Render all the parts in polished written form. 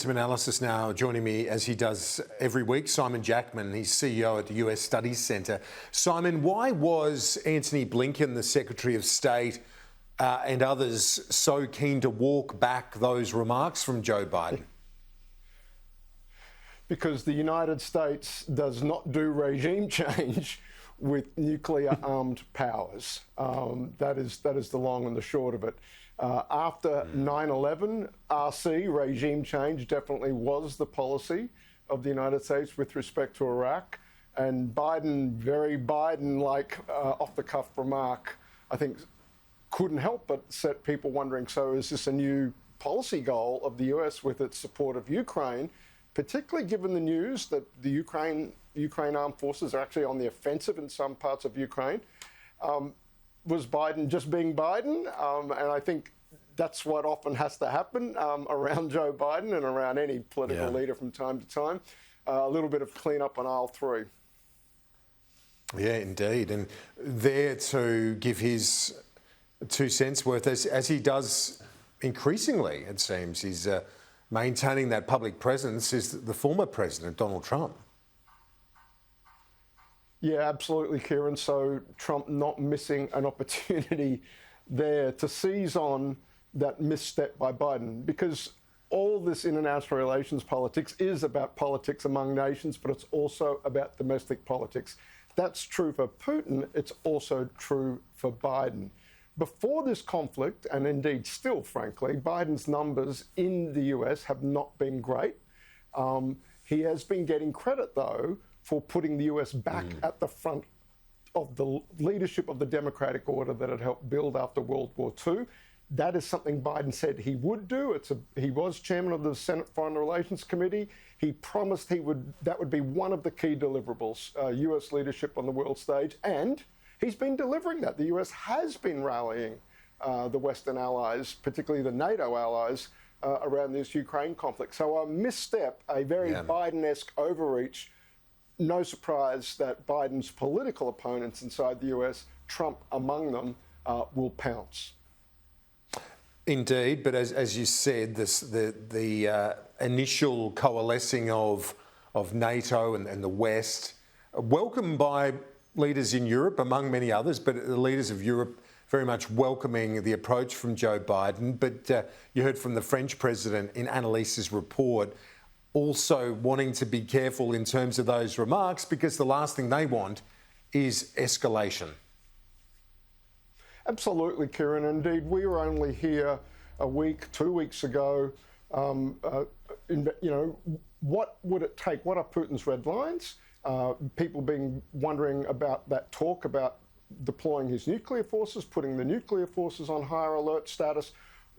Some analysis now joining me as he does every week, Simon Jackman. He's CEO at the US Studies Centre. Simon, why was Antony Blinken, the Secretary of State, and others so keen to walk back those remarks from Joe Biden? Because the United States does not do regime change with nuclear-armed powers. That is the long and the short of it. After 9/11, RC, regime change, definitely was the policy of the United States with respect to Iraq. And Biden, very Biden-like off-the-cuff remark, I think couldn't help but set people wondering, so is this a new policy goal of the US with its support of Ukraine, particularly given the news that the Ukraine armed forces are actually on the offensive in some parts of Ukraine? Was Biden just being Biden? And I think that's what often has to happen around Joe Biden and around any political leader from time to time. A little bit of cleanup on aisle 3. Yeah, indeed. And there to give his 2 cents worth, as he does increasingly, it seems, he's maintaining that public presence, is the former president, Donald Trump. Yeah, absolutely, Kieran. So Trump not missing an opportunity there to seize on that misstep by Biden, because all this international relations politics is about politics among nations, but it's also about domestic politics. That's true for Putin. It's also true for Biden. Before this conflict, and indeed still, frankly, Biden's numbers in the US have not been great. He has been getting credit, though, for putting the US back at the front of the leadership of the democratic order that had helped build after World War II. That is something Biden said he would do. He was chairman of the Senate Foreign Relations Committee. He promised that would be one of the key deliverables, US leadership on the world stage, and he's been delivering that. The US has been rallying the Western allies, particularly the NATO allies, around this Ukraine conflict. So a misstep, a very Biden-esque overreach. No surprise that Biden's political opponents inside the US, Trump among them, will pounce. Indeed, but as you said, the initial coalescing of NATO and the West, welcomed by leaders in Europe, among many others, but the leaders of Europe very much welcoming the approach from Joe Biden. But you heard from the French president in Annalise's report, also wanting to be careful in terms of those remarks, because the last thing they want is escalation. Absolutely, Kieran. Indeed, we were only here a week, 2 weeks ago. What would it take? What are Putin's red lines? People being wondering about that talk about deploying his nuclear forces, putting the nuclear forces on higher alert status.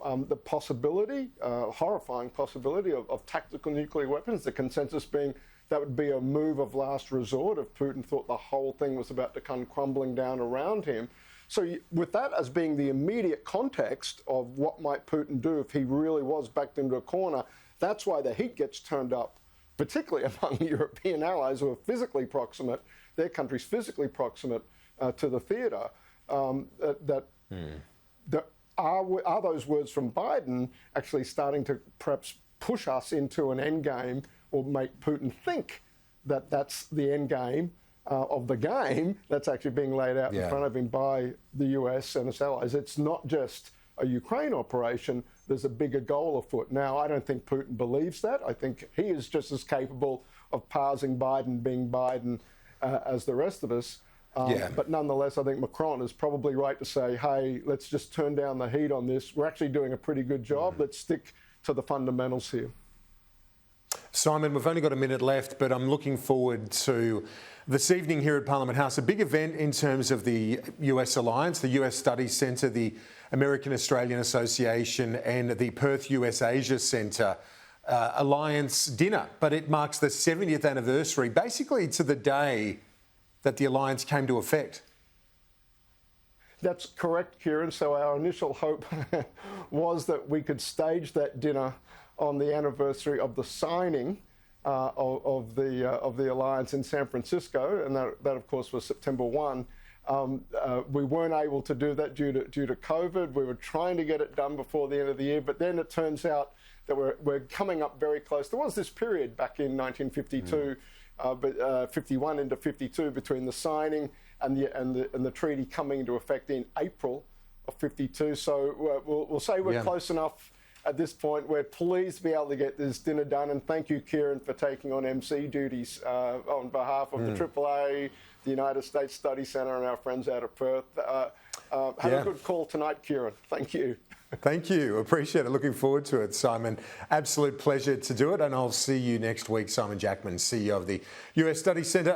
The possibility, horrifying possibility of tactical nuclear weapons, the consensus being that would be a move of last resort if Putin thought the whole thing was about to come crumbling down around him. So with that as being the immediate context of what might Putin do if he really was backed into a corner, that's why the heat gets turned up, particularly among European allies who are physically proximate, their countries physically proximate to the theatre, Are those words from Biden actually starting to perhaps push us into an endgame or make Putin think that that's the endgame of the game that's actually being laid out in front of him by the US and its allies? It's not just a Ukraine operation. There's a bigger goal afoot. Now, I don't think Putin believes that. I think he is just as capable of parsing Biden being Biden as the rest of us. But nonetheless, I think Macron is probably right to say, hey, let's just turn down the heat on this. We're actually doing a pretty good job. Let's stick to the fundamentals here. Simon, we've only got a minute left, but I'm looking forward to this evening here at Parliament House, a big event in terms of the US Alliance, the US Studies Centre, the American-Australian Association and the Perth US Asia Centre Alliance dinner. But it marks the 70th anniversary, basically to the day that the alliance came to effect. That's correct, Kieran. So our initial hope was that we could stage that dinner on the anniversary of the signing of the alliance in San Francisco, and that of course was September 1. We weren't able to do that due to COVID. We were trying to get it done before the end of the year, but then it turns out that we're coming up very close. There was this period back in 1952, but 51 into 52 between the signing and the treaty coming into effect in April of 52. So we'll say we're close enough at this point. We're pleased to be able to get this dinner done, and thank you, Kieran, for taking on MC duties on behalf of the AAA, the United States Study Centre, and our friends out of Perth. Have a good call tonight, Kieran. Thank you. Thank you. Appreciate it. Looking forward to it, Simon. Absolute pleasure to do it. And I'll see you next week. Simon Jackman, CEO of the US Study Centre.